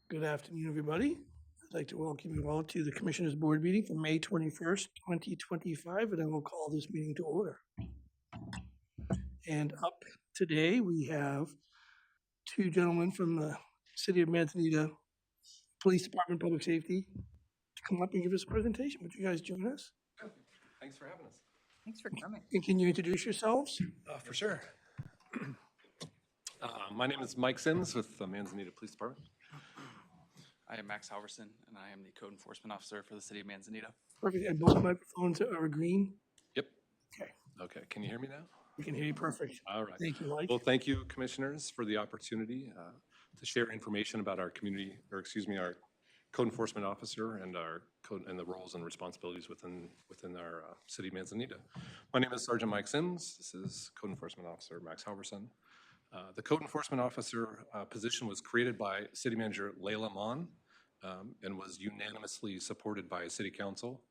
Good afternoon, everybody. I'd like to welcome you all to the Commissioners' Board meeting for May 21st, 2025, and I will call this meeting to order. And up today, we have two gentlemen from the City of Manzanita Police Department Public Safety to come up and give us a presentation. Would you guys join us? Thanks for having us. Thanks for coming. And can you introduce yourselves? For sure. My name is Mike Sims with the Manzanita Police Department. I am Max Halverson, and I am the Code Enforcement Officer for the City of Manzanita. Perfect. And both microphones are green. Yep. Okay, Okay, can you hear me now? we can hear you perfect. All right. Thank you, Mike. Well, thank you, Commissioners, for the opportunity to share information about our community, or excuse me, our Code Enforcement Officer and our code and the roles and responsibilities within our City of Manzanita. My name is Sergeant Mike Sims. This is Code Enforcement Officer Max Halverson. The Code Enforcement Officer position was created by City Manager Layla Mon and was unanimously supported by City Council.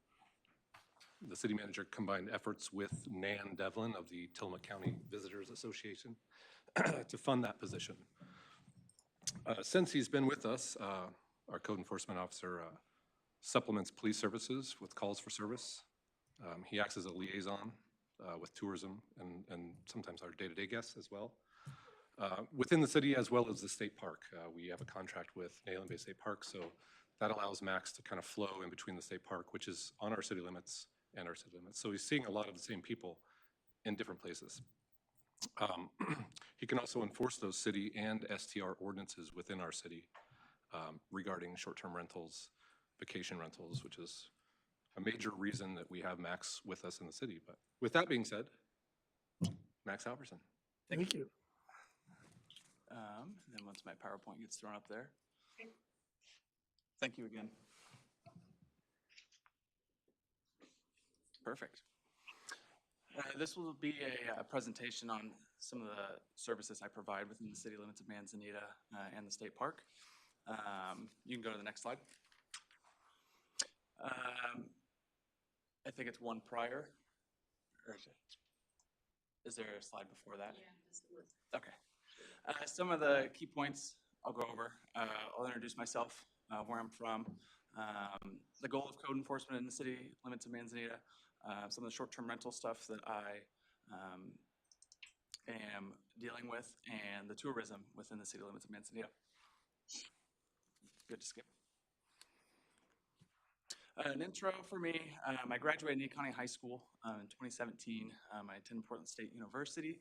The City Manager combined efforts with Nan Devlin of the Tillamook County Visitors Association to fund that position. Since he's been with us, our Code Enforcement Officer supplements police services with calls for service. He acts as a liaison with tourism and sometimes our day-to-day guests as well. Within the city as well as the state park. We have a contract with Nayland Bay State Park, so that allows Max to kind of flow in between the state park, which is on our city limits and our city limits. So he's seeing a lot of the same people in different places. He can also enforce those city and STR ordinances within our city regarding short-term rentals, vacation rentals, which is a major reason that we have Max with us in the city. But with that being said, Max Halverson. Thank you. And then once my PowerPoint gets thrown up there. Thank you again. Perfect. This will be a presentation on some of the services I provide within the city limits of Manzanita and the state park. You can go to the next slide. I think it's one prior. Or is there a slide before that? Yeah. Okay. Some of the key points I'll go over. I'll introduce myself, where I'm from, the goal of code enforcement in the city limits of Manzanita, some of the short-term rental stuff that I am dealing with, and the tourism within the city limits of Manzanita. Good to skip. An intro for me, I graduated Lee County High School in 2017. I attended Portland State University.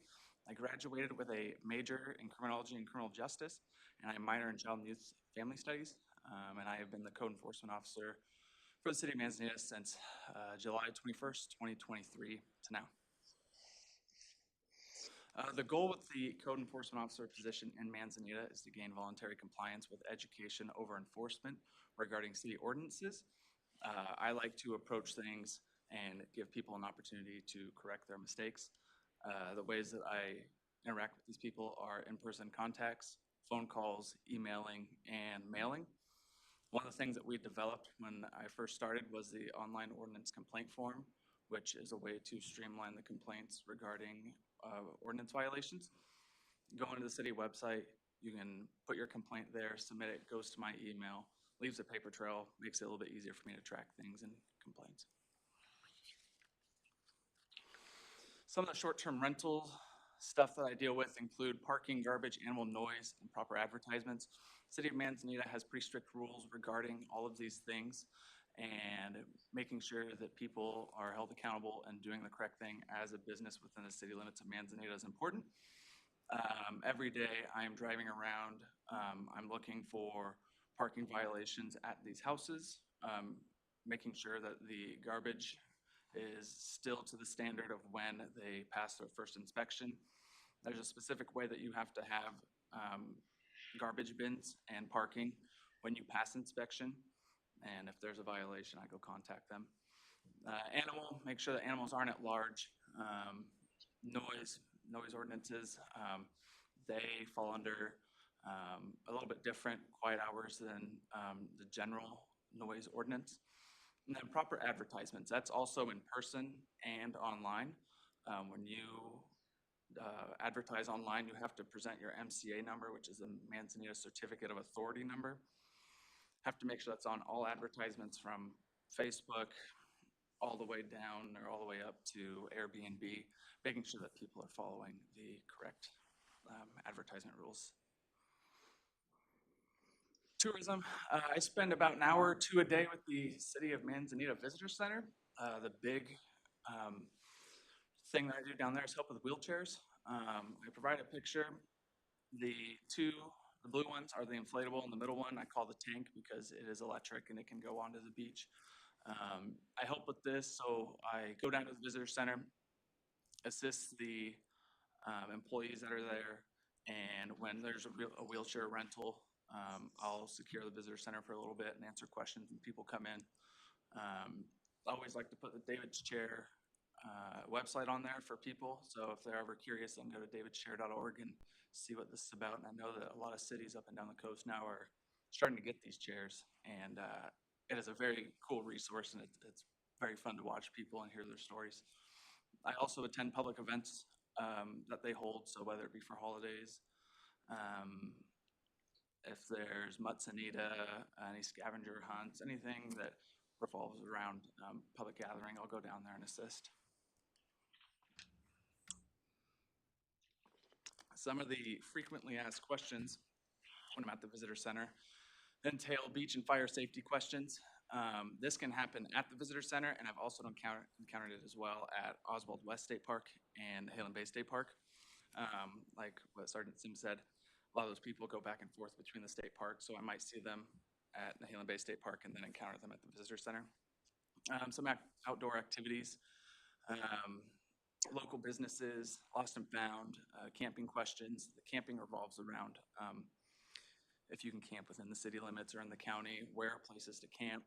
I graduated with a major in criminology and criminal justice, and a minor in child and youth family studies. And I have been the code enforcement officer for the city of Manzanita since July 21st, 2023 to now. The goal with the code enforcement officer position in Manzanita is to gain voluntary compliance with education over enforcement regarding city ordinances. I like to approach things and give people an opportunity to correct their mistakes. The ways that I interact with these people are in-person contacts, phone calls, emailing, and mailing. One of the things that we developed when I first started was the online ordinance complaint form, which is a way to streamline the complaints regarding ordinance violations. Go into the city website, you can put your complaint there, submit it, goes to my email, leaves a paper trail, makes it a little bit easier for me to track things and complaints. Some of the short-term rental stuff that I deal with include parking, garbage, animal noise, and proper advertisements. City of Manzanita has pretty strict rules regarding all of these things, and making sure that people are held accountable and doing the correct thing as a business within the city limits of Manzanita is important. Every day I am driving around, I'm looking for parking violations at these houses, making sure that the garbage is still to the standard of when they pass their first inspection. There's a specific way that you have to have garbage bins and parking when you pass inspection. And if there's a violation, I go contact them. Animal, make sure that animals aren't at large. Noise ordinances, they fall under a little bit different quiet hours than the general noise ordinance. And then proper advertisements, that's also in person and online. When you advertise online, you have to present your MCA number, which is the Manzanita Certificate of Authority number. have to make sure that's on all advertisements from Facebook all the way down or all the way up to Airbnb, making sure that people are following the correct advertisement rules. Tourism, I spend about an hour or two a day with the City of Manzanita Visitor Center. The big thing that I do down there is help with wheelchairs. I provide a picture. The blue ones are the inflatable, and the middle one I call the tank because it is electric and it can go onto the beach. I help with this, so I go down to the visitor center, assist the employees that are there, and when there's a wheelchair rental, I'll secure the visitor center for a little bit and answer questions when people come in. I always like to put the David's Chair website on there for people, so if they're ever curious, they can go to davidchair.org and see what this is about. And I know that a lot of cities up and down the coast now are starting to get these chairs, and it is a very cool resource, and it's very fun to watch people and hear their stories. I also attend public events that they hold, so whether it be for holidays, if there's Mutsanita, any scavenger hunts, anything that revolves around public gathering, I'll go down there and assist. Some of the frequently asked questions when I'm at the visitor center entail beach and fire safety questions. This can happen at the visitor center, and I've also encountered it as well at Oswald West State Park and Halem Bay State Park. Like what Sergeant Sim said, a lot of those people go back and forth between the state parks, so I might see them at the Halem Bay State Park and then encounter them at the visitor center. Some outdoor activities, local businesses, lost and found, camping questions. The camping revolves around if you can camp within the city limits or in the county, where are places to camp,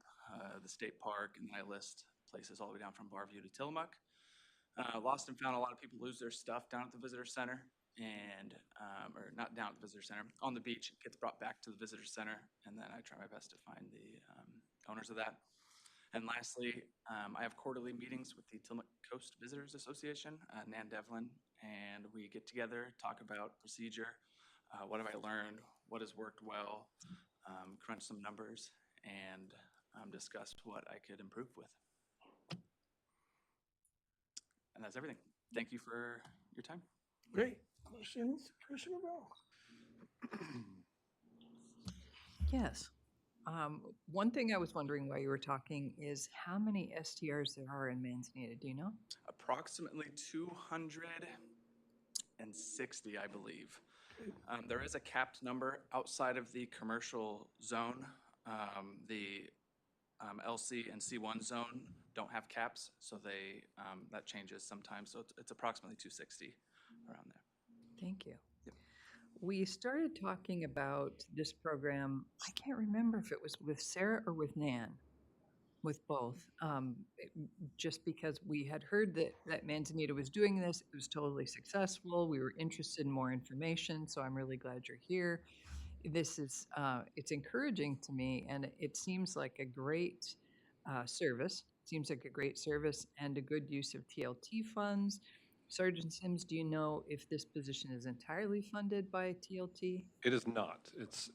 the state park, and I list places all the way down from Barview to Tillamook. Lost and found, a lot of people lose their stuff down at the visitor center, and or not down at the visitor center, on the beach. It gets brought back to the visitor center, and then I try my best to find the owners of that. And lastly, I have quarterly meetings with the Tillamook Coast Visitors Association, Nan Devlin, and we get together, talk about procedure, what have I learned, what has worked well, crunch some numbers, and discuss what I could improve with. And that's everything. Thank you for your time. Great. Questions, Commissioner Bell? Yes. One thing I was wondering while you were talking is how many STRs there are in Manzanita, do you know? Approximately 260, I believe. There is a capped number outside of the commercial zone. The LC and C1 zone don't have caps, so they that changes sometimes. So it's approximately 260 around there. Thank you. Yep. We started talking about this program, I can't remember if it was with Sarah or with Nan, with both. Just because we had heard that Manzanita was doing this, it was totally successful. We were interested in more information, so I'm really glad you're here. This is, it's encouraging to me, and it seems like a great service. Seems like a great service and a good use of TLT funds. Sergeant Sims, do you know if this position is entirely funded by TLT? It is not. It's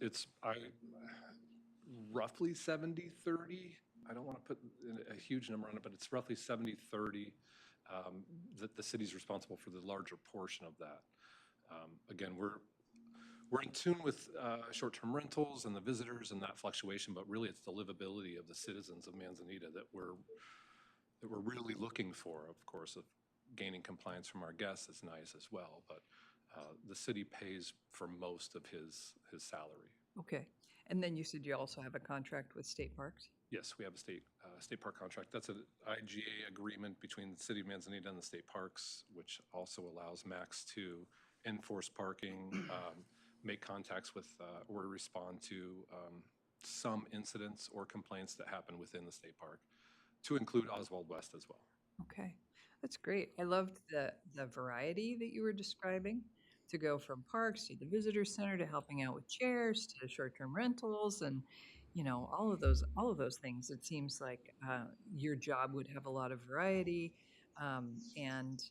roughly 70-30. I don't want to put a huge number on it, but it's roughly 70-30 that the city's responsible for the larger portion of that. Again, we're in tune with short-term rentals and the visitors and that fluctuation, but really it's the livability of the citizens of Manzanita that we're really looking for. Of course, of gaining compliance from our guests is nice as well, but the city pays for most of his salary. Okay. And then you said you also have a contract with state parks? Yes, we have a state park contract. That's an IGA agreement between the city of Manzanita and the state parks, which also allows Max to enforce parking, make contacts with or respond to some incidents or complaints that happen within the state park, to include Oswald West as well. Okay, that's great. I loved the variety that you were describing, to go from parks to the visitor center to helping out with chairs to short-term rentals and, you know, all of those things. It seems like your job would have a lot of variety and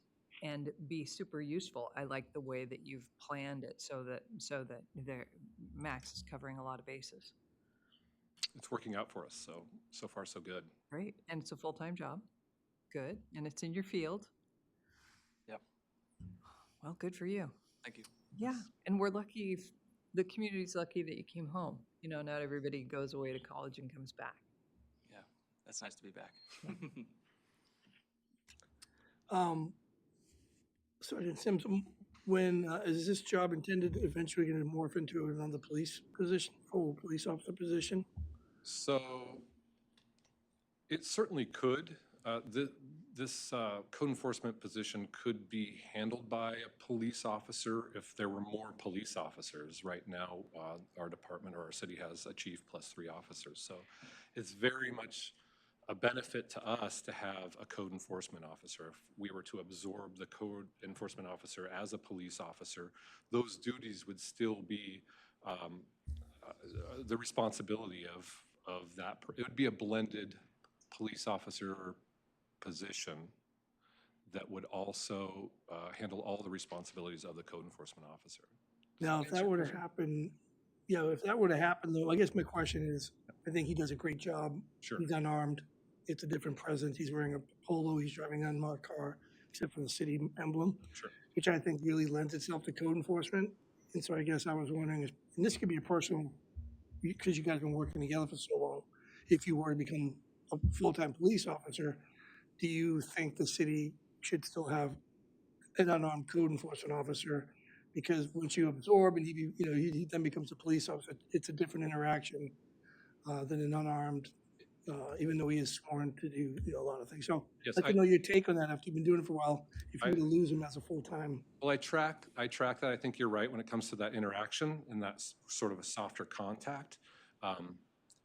be super useful. I like the way that you've planned it so that Max is covering a lot of bases. it's working out for us. So far, so good. Great. And it's a full-time job. Good. And it's in your field. Yep. Well, good for you. Thank you. Yeah. And we're lucky, the community's lucky that you came home. You know, not everybody goes away to college and comes back. Yeah, that's nice to be back. Sergeant Sims, when, is this job intended eventually going to morph into another police position, full police officer position? So it certainly could. This code enforcement position could be handled by a police officer if there were more police officers. Right now, our department or our city has a chief plus 3 officers. So it's very much a benefit to us to have a code enforcement officer. If we were to absorb the code enforcement officer as a police officer, those duties would still be the responsibility of that. It would be a blended police officer position that would also handle all the responsibilities of the code enforcement officer. Now, if that were to happen, if that were to happen, though, I guess my question is, I think he does a great job. Sure. He's unarmed. It's a different presence. He's wearing a polo. He's driving an unmarked car, except for the city emblem, Sure. which I think really lends itself to code enforcement. And so I guess I was wondering, and this could be a personal, because you guys have been working together for so long, if you were to become a full-time police officer, do you think the city should still have an unarmed code enforcement officer? Because once you absorb and he then becomes a police officer, it's a different interaction than an unarmed, even though he is sworn to do a lot of things. So Yes, I'd like to know your take on that after you've been doing it for a while. If you were to lose him as a full-time, Well, I track that. I think you're right when it comes to that interaction and that's sort of a softer contact.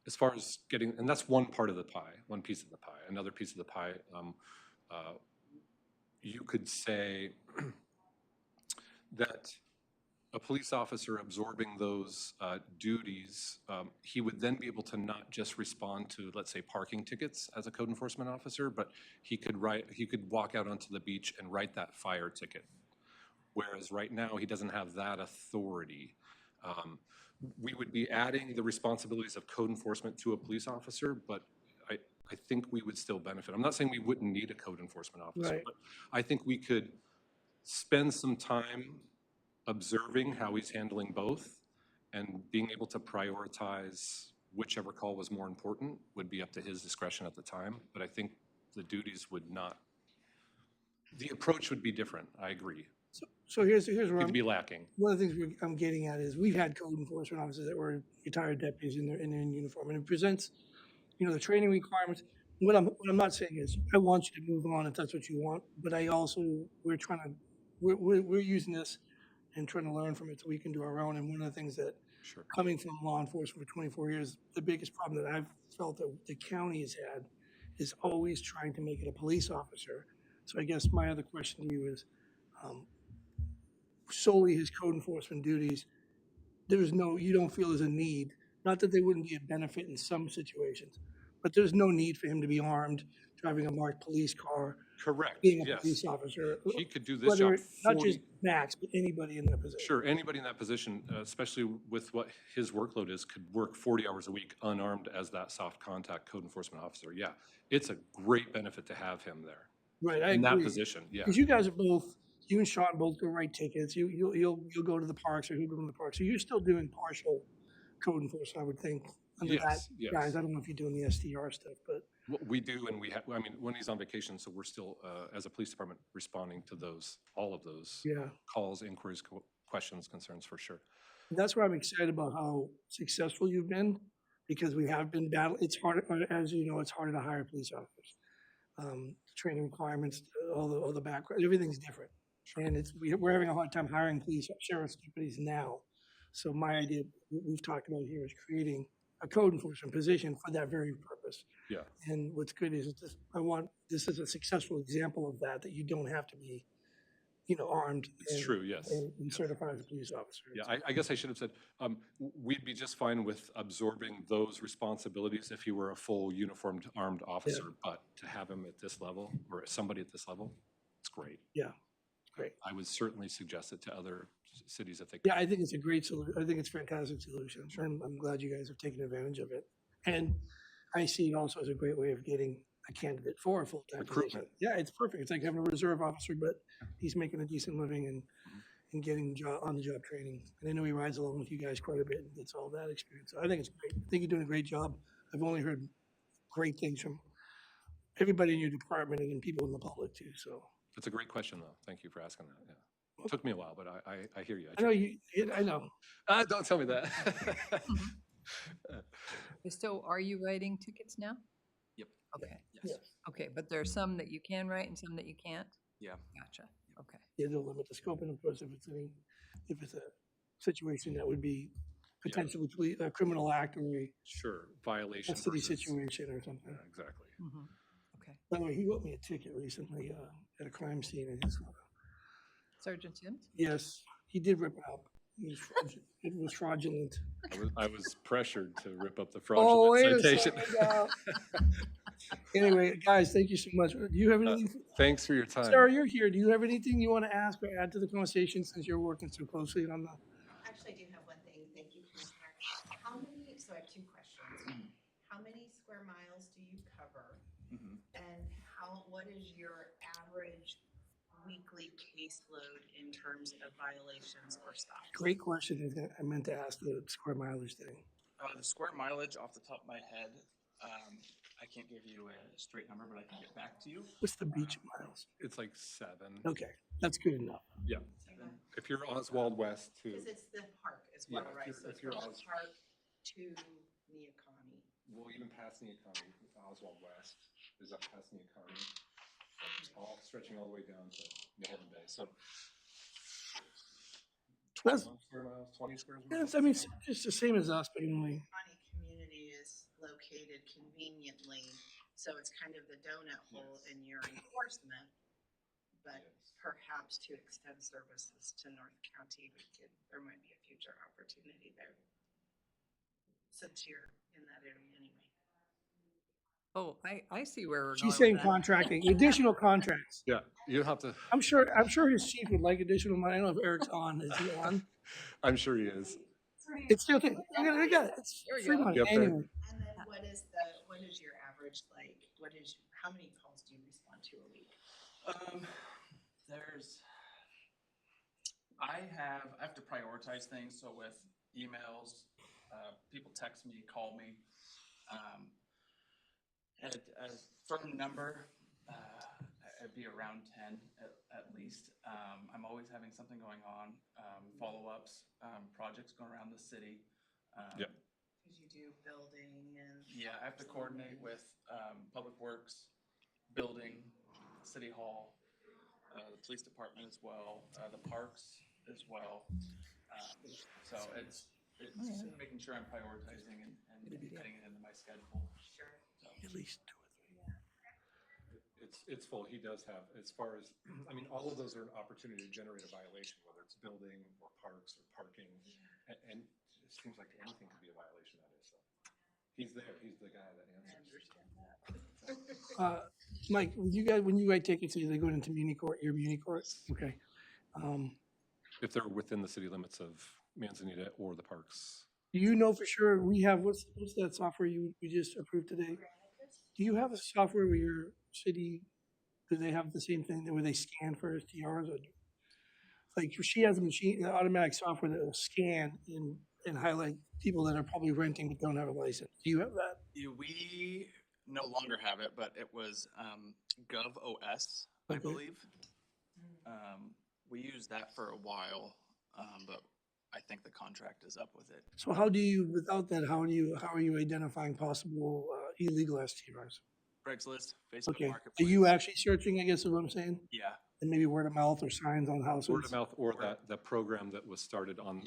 As far as getting, and that's one part of the pie, one piece of the pie. Another piece of the pie, you could say that a police officer absorbing those duties, he would then be able to not just respond to, let's say, parking tickets as a code enforcement officer, but he could walk out onto the beach and write that fire ticket. Whereas right now, he doesn't have that authority. We would be adding the responsibilities of code enforcement to a police officer, but I think we would still benefit. I'm not saying we wouldn't need a code enforcement officer, Right. but I think we could spend some time observing how he's handling both and being able to prioritize whichever call was more important would be up to his discretion at the time. But I think the duties would not, the approach would be different. I agree. so here's where It'd I'm, be lacking. one of the things I'm getting at is we've had code enforcement officers that were retired deputies in their uniform, and it presents, the training requirements. What I'm not saying is I want you to move on if that's what you want, but I also we're using this and trying to learn from it so we can do our own. And one of the things that Sure. coming from law enforcement for 24 years, the biggest problem that I've felt that the county has had is always trying to make it a police officer. So I guess my other question to you is, solely his code enforcement duties, you don't feel there's a need, not that there wouldn't be a benefit in some situations, but there's no need for him to be armed, driving a marked police car, Correct. being a Yes. police officer. He could do this Whether, job not 40 just Max, but anybody in that position. Sure, anybody in that position, especially with what his workload is, could work 40 hours a week unarmed as that soft contact code enforcement officer. Yeah, it's a great benefit to have him there Right, I in that agree. position. Yeah, Because you guys are both, you and Sean both go write tickets. You'll go to the parks, or he'll go to the parks. So you're still doing partial code enforcement, I would think, under Yes, that. yes. Guys, I don't know if you're doing the SDR stuff, but What we do, and we have. I mean, when he's on vacation, so we're still, as a police department, responding to all of those yeah. calls, inquiries, questions, concerns, for sure. That's why I'm excited about how successful you've been, because we have been battling. It's hard, as you know, it's harder to hire police officers. Training requirements, all the background, everything's different. And we're having a hard time hiring police, sheriff's deputies now. So my idea, what we've talked about here, is creating a code enforcement position for that very purpose. Yeah. And what's good is this is a successful example of that you don't have to be, armed. It's true, yes. And certified as a police officer. Yeah, I guess I should have said, we'd be just fine with absorbing those responsibilities if he were a full uniformed armed officer, but to have him at this level, or somebody at this level, it's great. Yeah, great. I would certainly suggest it to other cities if they could. Yeah, I think it's a great solution. I think it's a fantastic solution. I'm glad you guys have taken advantage of it. And I see it also as a great way of getting a candidate for a full-time position. Recruitment. Yeah, it's perfect. It's like having a reserve officer, but he's making a decent living and getting on-the-job training. And I know he rides along with you guys quite a bit and gets all that experience. So I think it's great. I think you're doing a great job. I've only heard great things from everybody in your department and people in the public too, so. It's a great question, though. Thank you for asking that, yeah. Took me a while, but I hear you. I know you, I know. Don't tell me that. So are you writing tickets now? Yep. Okay, Yes. okay, but there are some that you can write and some that you can't? Yeah. Gotcha, okay. Yeah, they'll limit the scope, and of course, if it's a situation that would be potentially a criminal act or Sure, a violation city versus. situation or something. Yeah, exactly. Mhm. Okay. By the way, he wrote me a ticket recently at a crime scene. And Sergeant Sims? yes, he did rip it up. It was fraudulent. I was pressured to rip up the Oh, wait fraudulent a citation. second now. Anyway, guys, thank you so much. Do you have anything? Thanks for your time. Sarah, you're here. Do you have anything you want to ask or add to the conversation since you're working so closely on the? Actually, I do have one thing. Thank you, Commissioner. How many, so I have two questions. How many square miles do you cover? Mhm. And what is your average weekly caseload in terms of violations or stops? Great question. I meant to ask the square mileage thing. The square mileage off the top of my head, I can't give you a straight number, but I can get back to you. What's the beach miles? It's like 7. Okay, that's good enough. Yeah. If you're Oswald West to, Because it's the park as well, Yeah, if right? you're- So if it's you're from the Oz- park to Neoconi. well, even past Neoconi, Oswald West is up past Neoconi, all stretching all the way down to Mahone Bay. So That's, 21 square miles, 20 square miles. that's, I mean, it's just the same as us, but only, Neoconi community is located conveniently, so it's kind of the donut hole in your enforcement. But Yes. perhaps to extend services to North County, there might be a future opportunity there. Since you're in that area anyway. Oh, I see where we're going she's with saying that. contracting, additional contracts. Yeah, you have to, I'm sure his chief would like additional money. I don't know if Eric's on. Is he on? I'm sure he is. It's still, I got it. It's There we free go. money Yep, there. anyway. And then what is your average, like, how many calls do you respond to a week? I have to prioritize things, so with emails, people text me, call me. At a firm number, it'd be around 10 at least. I'm always having something going on, follow-ups, projects going around the city. Yep. Cause you do building and. Yeah, I have to coordinate with Public Works, Building, City Hall, the police department as well, the parks as well. So it's making sure I'm prioritizing and fitting it into my schedule. Sure. So, At least 2 or 3. It's full. He does have, as far as, I mean, all of those are an opportunity to generate a violation, whether it's building or parks or parking. And it seems like anything could be a violation that is. So he's there. He's the guy that I answers. understand that. Mike, when you write tickets, are they going into Muni Court, your Muni Court? Okay. If they're within the city limits of Manzanita or the parks. Do you know for sure we have, what's that software you just approved today? Do you have a software where your city, do they have the same thing where they scan for STRs? Or like she has a machine, an automatic software that will scan and highlight people that are probably renting but don't have a license. Do you have that? we no longer have it, but it was GovOS, I Okay. believe. We used that for a while, but I think the contract is up with it. So how do you, without that, how are you identifying possible illegal STRs? Craigslist, Facebook Okay. Are Marketplace. you actually searching, I guess is what I'm saying? Yeah, And maybe word of mouth or signs on houses? Word of mouth or the program that was started on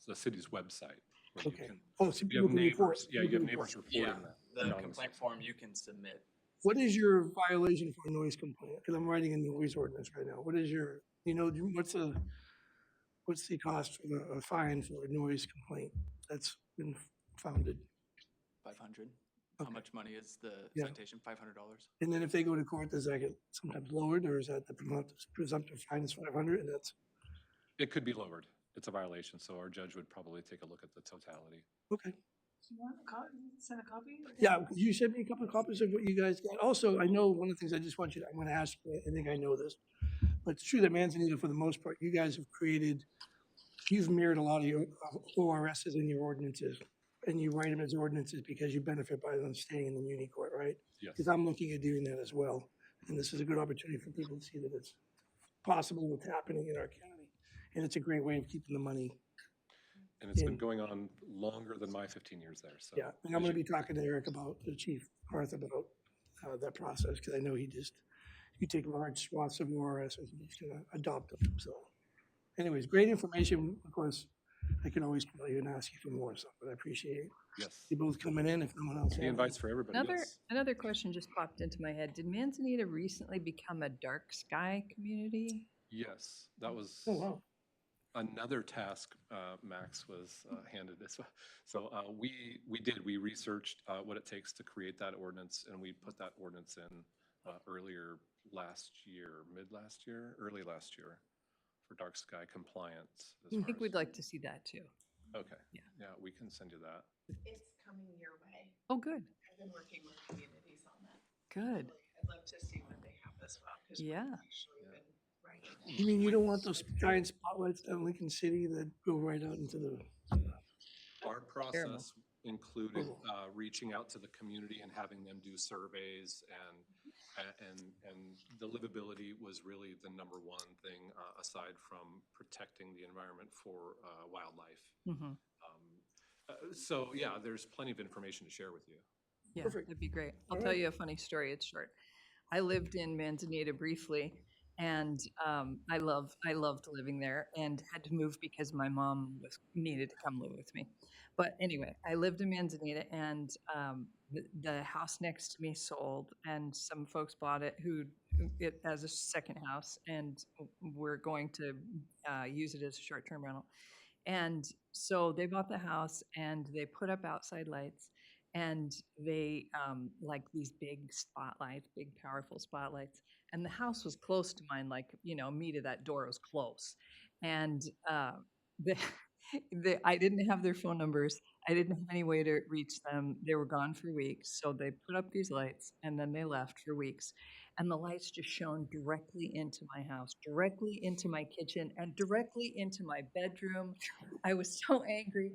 the city's website. where you Okay. can- Oh, so You people have can report. neighbors, yeah, you People have can report. neighbors reporting yeah. that. The anonymously. complaint form you can submit. What is your violation for a noise complaint? Because I'm writing a noise ordinance right now. What is your, what's the cost for a fine for a noise complaint that's been founded? 500. How Okay. much money is the Yeah. citation? $500. And then if they go to court, does that get sometimes lowered, or is that the presumptive fine is 500 and that's, It could be lowered. It's a violation, so our judge would probably take a look at the totality. okay. You want send a copy? Yeah, could you send me a couple of copies of what you guys got? Also, I know one of the things I just want you to, I'm gonna ask you, I think I know this, but it's true that Manzanita, for the most part, you guys have created, you've mirrored a lot of your ORSs in your ordinances, and you write them as ordinances because you benefit by them staying in the muni court, right? Yes. Because I'm looking at doing that as well, and this is a good opportunity for people to see that it's possible what's happening in our county, and it's a great way of keeping the money. And it's been in- going on longer than my 15 years there, so. Yeah, and I'm gonna be talking to Eric about, the Chief Harth about that process, because I know you take large swaths of ORS and he's gonna adopt them, so. Anyways, great information. Of course, I can always call you and ask you for more stuff, but I appreciate Yes. you both coming in if no one else. The has. invites for everybody, Another, yes. another question just popped into my head. Did Manzanita recently become a dark sky community? Yes, that was Oh, wow. another task Max was handed as well. So we researched what it takes to create that ordinance, and we put that ordinance in earlier last year, early last year for dark sky compliance. as I far think as- we'd like to see that too. Okay. Yeah. Yeah, we can send you that. It's coming your way. Oh, good, I've been working with communities on that. good. I'd love to see what they have as well. 'Cause we've Yeah. actually been writing it. You mean you don't want those giant spotlights down Lincoln City that go right out into the, Our process included reaching out to the community and having them do surveys, and the livability was really the number one thing, aside from protecting the environment for wildlife. Mhm. So yeah, there's plenty of information to share with you. Yeah, Perfect. that'd be great. I'll All tell right. you a funny story. It's short. I lived in Manzanita briefly, and I loved living there, and had to move because my mom needed to come live with me. But anyway, I lived in Manzanita, and the house next to me sold, and some folks bought it it as a second house, and we're going to use it as a short-term rental. And so they bought the house and they put up outside lights, and they like these big spotlights, big powerful spotlights. And the house was close to mine, like, me to that door was close. And the, I didn't have their phone numbers. I didn't have any way to reach them. They were gone for weeks. So they put up these lights and then they left for weeks. And the lights just shone directly into my house, directly into my kitchen, and directly into my bedroom. I was so angry.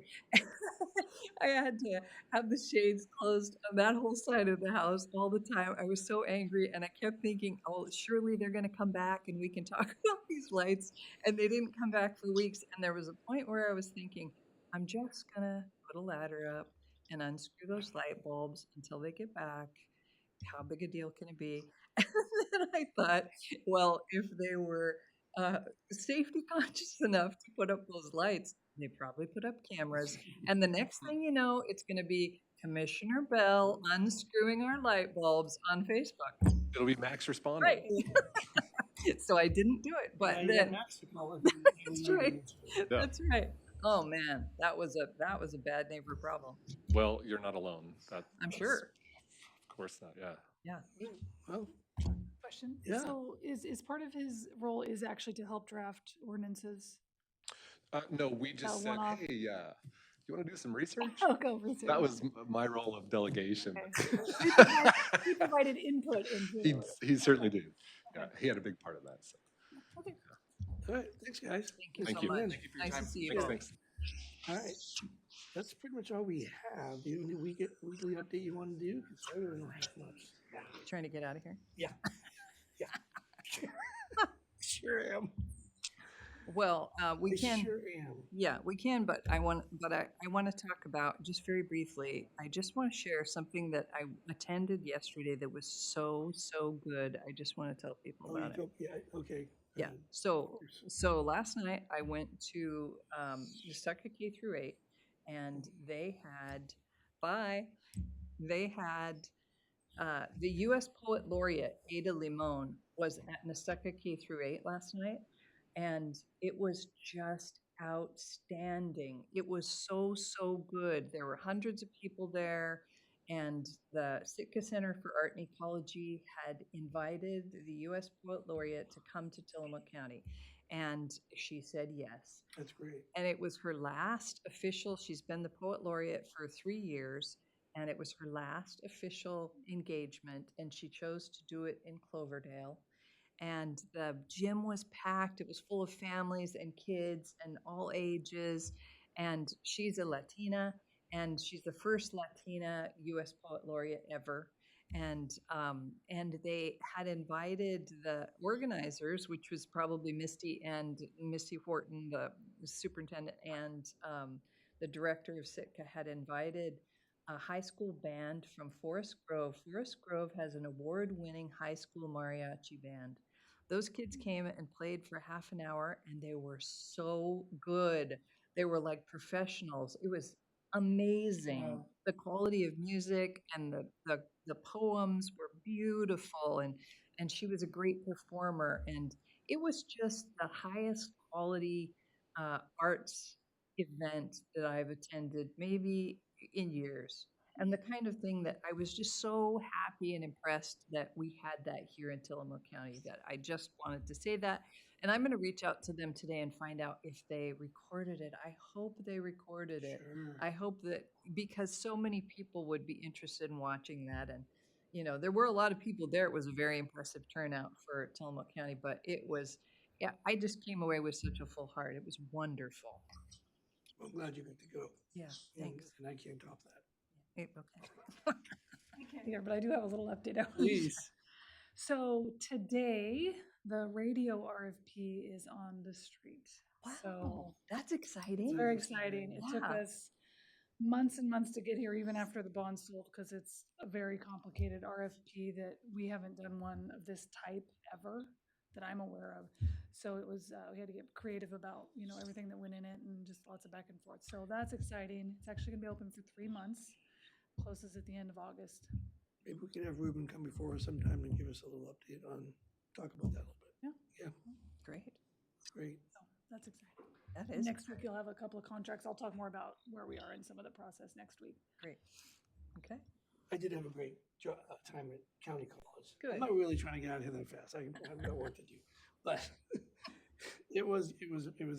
I had to have the shades closed on that whole side of the house all the time. I was so angry, and I kept thinking, oh, surely they're going to come back and we can talk about these lights. And they didn't come back for weeks. And there was a point where I was thinking, I'm just going to put a ladder up and unscrew those light bulbs until they get back. How big a deal can it be? And then I thought, well, if they were safety conscious enough to put up those lights, they probably put up cameras. And the next thing you know, it's going to be Commissioner Bell unscrewing our light bulbs on Facebook. It'll be Max responding. Right. So I didn't do it, but Yeah, you got then Max to call if you- That's you right. need to. Yeah. that's right. Oh man, that was a bad neighbor problem. Well, you're not alone. I'm That's- sure. Of course not, yeah. Yeah. Well, Question. Yeah. So is part of his role is actually to help draft ordinances? No, we just said, one-off. hey, you want to do some research? Oh, go research. That was my role of delegation. Okay. He provided input into it. He certainly did. Yeah, he had a big part of that, so. all right, thanks, guys. Thank you Thank so you. much. Thank you for your Nice time. to see you. Thanks, both. thanks. All right, that's pretty much all we have. Do you need weekly update you want to do? 'Cause I really don't have much. Trying to get out of here. Yeah. Sure am. Well, we I can. sure am. Yeah, we can, but I want to talk about, just very briefly, I just want to share something that I attended yesterday that was so good. I just want to tell people Oh, you about it. told- yeah, okay. Yeah, so last night I went to Nestucca K through 8, and they had the U.S. Poet Laureate Ada Limon was at Nestucca K through 8 last night, and it was just outstanding. It was so good. There were hundreds of people there, and the Sitka Center for Art and Ecology had invited the U.S. Poet Laureate to come to Tillamook County. And she said yes. That's great. And it was her last official, she's been the poet laureate for 3 years, and it was her last official engagement, and she chose to do it in Cloverdale. And the gym was packed. It was full of families and kids and all ages. And she's a Latina, and she's the first Latina U.S. poet laureate ever. And they had invited the organizers, which was probably Misty Horton, the superintendent, and the director of Sitka, had invited a high school band from Forest Grove. Forest Grove has an award-winning high school mariachi band. Those kids came and played for half an hour, and they were so good. They were like professionals. It was amazing. Wow. The quality of music and the poems were beautiful, and she was a great performer. And it was just the highest quality arts event that I've attended maybe in years. And the kind of thing that I was just so happy and impressed that we had that here in Tillamook County, that I just wanted to say that. And I'm going to reach out to them today and find out if they recorded it. I hope they recorded it. Sure. I hope that, because so many people would be interested in watching that. And, you know, there were a lot of people there. It was a very impressive turnout for Tillamook County, but it was, yeah, I just came away with such a full heart. It was wonderful. I'm glad you got to go. Yeah, And- thanks. And I can't top that. Okay. I can't either, but I do have a little update. Please. So today, the radio RFP is on the street. So Wow, that's it's exciting. very exciting. It took Yeah. us months and months to get here, even after the bond sold, because it's a very complicated RFP that we haven't done one of this type ever that I'm aware of. So it was, we had to get creative about, you know, everything that went in it and just lots of back and forth. So that's exciting. It's actually gonna be open for 3 months, closes at the end of August. Maybe we could have Ruben come before us sometime and give us a little update on, talk about that a little bit. Yeah. Great. Great. So that's exciting. That And is next week you'll have a couple of contracts. I'll talk more about where we are in some of the process next week. great. Okay. I did have a great time at county college. Good. I'm not really trying to get out of here that fast. I've got work to do, but it was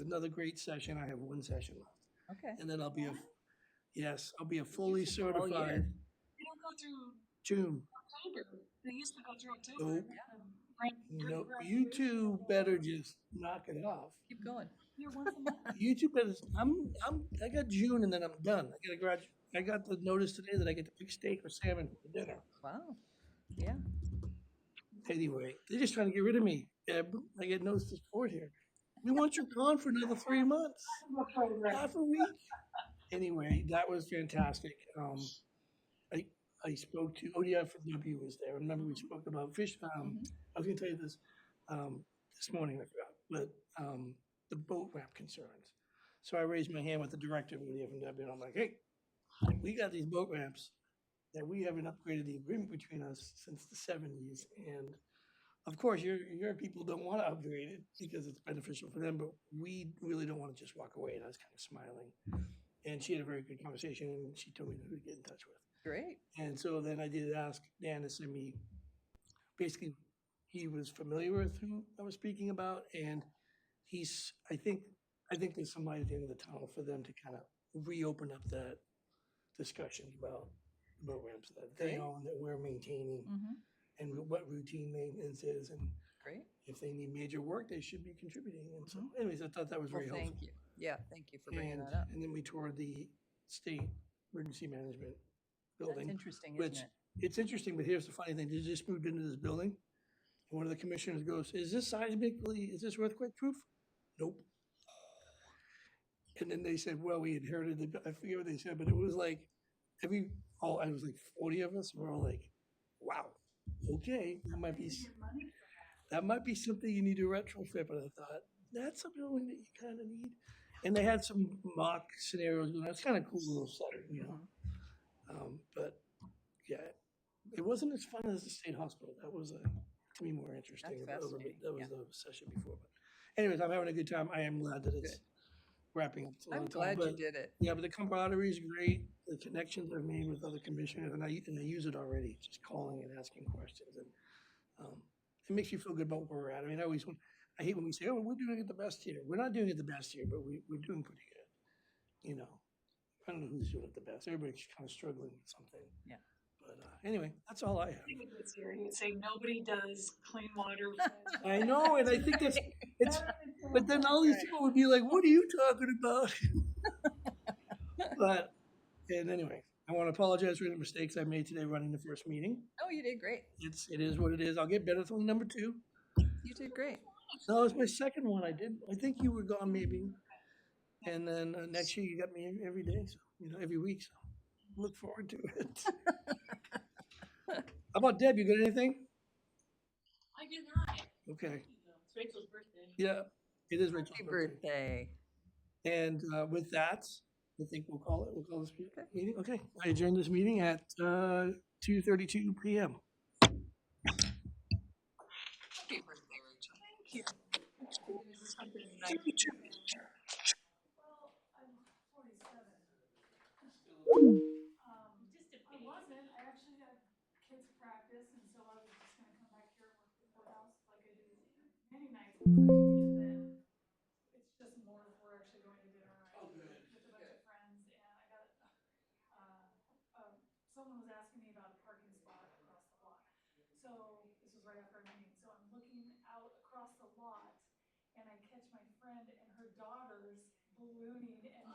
another great session. I have one session left, Okay. and then I'll be I'll be a fully year. certified They don't go through June. October. They used to go through October. Nope. No, you two better just knock it off. Keep going. You're once a month. You two better. I got June, and then I'm done. I got to graduate. I got the notice today that I get to pick steak or salmon for dinner. Wow. Yeah. Anyway, they're just trying to get rid of me. I get no support here. We want you gone for another 3 months, half a week. Anyway, that was fantastic. I spoke to ODFW was there. Remember we spoke about fish. I was going to tell you this this morning. I forgot, but the boat ramp concerns. So I raised my hand with the director of ODFW, and I'm like, "Hey, we got these boat ramps that we haven't upgraded the agreement between us since the 70s, and of course, your people don't want to upgrade it because it's beneficial for them, but we really don't want to just walk away." And I was kind of smiling. And she had a very good conversation, and she told me who to get in touch with. Great. And so then I did ask Dan to send me, basically, he was familiar with who I was speaking about, and I think there's some light at the end of the tunnel for them to kind of reopen up that discussion about boat ramps that they Great. own, that we're maintaining, Mm-hmm. and what routine maintenance is, and Great. if they need major work, they should be contributing. And so anyways, I thought that was Well, very helpful. thank you. Yeah, thank you for bringing And, that up. and then we toured the state emergency management That's building. interesting, which- isn't it? It's interesting, but here's the funny thing. They just moved into this building. And one of the commissioners goes, is this earthquake proof? Nope. And then they said, well, we inherited I forget what they said, but it was like I was like 40 of us. We're all like, wow, okay, that might be something you need to retrofit. But I thought, that's something that you kind of need. And they had some mock scenarios. That's kind of cool little setting, you know. But yeah, it wasn't as fun as the state hospital. That was to me more interesting. That's That was fascinating, the session before. But anyways, I'm having a good time. I am glad that it's Good. wrapping up. It's a I'm long time, glad you but- did it. Yeah, but the camaraderie is great. The connections I've made with other commissioners, and I use it already. Just calling and asking questions, and it makes you feel good about where we're at. I mean, I hate when we say, oh, we're doing it the best here. We're not doing it the best here, but we're doing pretty good. You know, I don't know who's doing it the best. Everybody's kind of struggling with something. Yeah. But anyway, that's all I have. I think it's here, you say nobody does clean water. I know, and I think it's, but then all these people would be like, what are you talking about? But, and anyway, I want to apologize for the mistakes I made today running the first meeting. Oh, you did great. It is what it is. I'll get better for number 2. You did great. No, it was my second one. I think you were gone maybe. And then next year you got me every day, so, every week. So look forward to it. How about Deb? You got anything? I do not. Okay. It's Rachel's birthday. Yeah, it is Rachel's Happy birthday. birthday. And with that, I think we'll call this meeting. Okay, I adjourn this meeting at 2:32 p.m. Happy birthday, Rachel. Thank you. I wasn't, I actually had kids practice, and so I was just gonna come back here and work the courthouse like I do many nights. And then it's just more if we're actually going to dinner with a bunch of friends, and I got, someone was asking me about a parking spot across the lot. So this was right after our meeting, so I'm looking out across the lot, and I catch my friend and her daughters ballooning and